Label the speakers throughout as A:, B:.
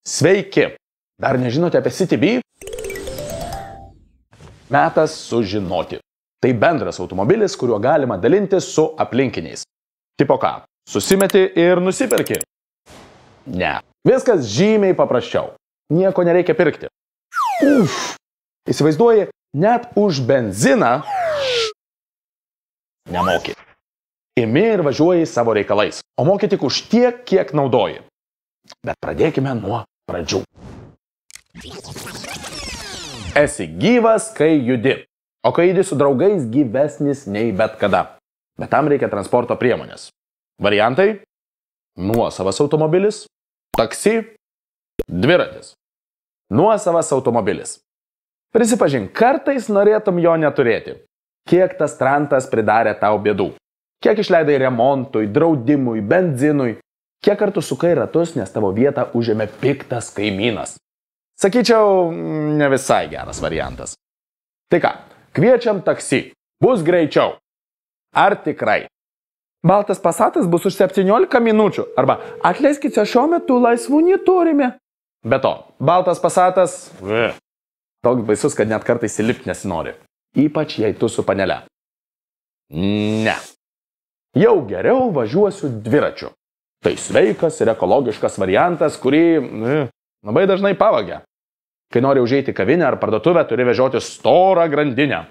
A: Sveiki! Dar nežinote apie CityBee? Metas sužinoti. Tai bendras automobilis, kuriuo galima dalintis su aplinkiniais. Tipo ką? Susimeti ir nusiperki? Ne. Viskas žymiai paprasčiau. Nieko nereikia pirkti. Įsivaizduoji, net už benziną nemoki. Imi ir važiuoji savo reikalais, o moki tik už tiek, kiek naudoji. Bet pradėkime nuo pradžių. Esi gyvas, kai judi, o kai judi su draugais gyvesnis nei bet kada. Bet tam reikia transporto priemonės. Variantai: nuosavas automobilis, taksi, dviratis. Nuosavas automobilis. Prisipažink, kartais norėtum jo neturėti. Kiek tas trantas pridarė tau bėdų? Kiek išleidai remontui, draudimui, benzinui? Kiek kartų sukai ratus, nes tavo vietą užėmė piktas kaimynas? Sakyčiau, ne visai geras variantas. Tai ką, kviečiam taksi. Bus greičiau. Ar tikrai? Baltas Passatas bus už 17 minučių. Arba atleiskite, šiuo metu laisvų neturime. Be to, Baltas Passatas toks baisus, kad net kartais įlipti nesinori. Ypač jei tu su panele. Ne. Jau geriau važiuosiu dviračiu. Tai sveikas ir ekologiškas variantas, kurį labai dažnai pavagia. Kai nori užeiti kavinę ar parduotuvę, turi vežioti storą grandinę.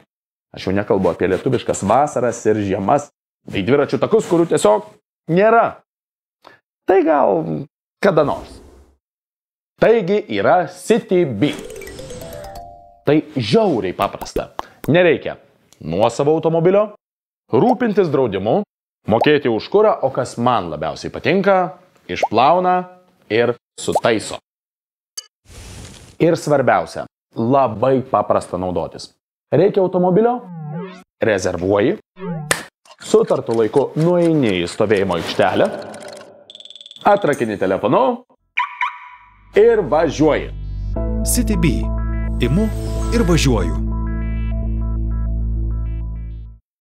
A: Aš jau nekalbu apie lietuviškas vasaras ir žiemas, bei dviračių takus, kurių tiesiog nėra. Tai gal kada nors. Taigi yra CityBee. Tai žiauriai paprasta. Nereikia nuosavo automobilio, rūpintis draudimu, mokėti už kurą, o kas man labiausiai patinka, išplauna ir sutaiso. Ir svarbiausia, labai paprasta naudotis. Reikia automobilio, rezervuoji, sutartu laiku nueini į stovėjimo aikštelę, atrakini telefonu ir važiuoji.
B: CityBee. Imu ir važiuoju.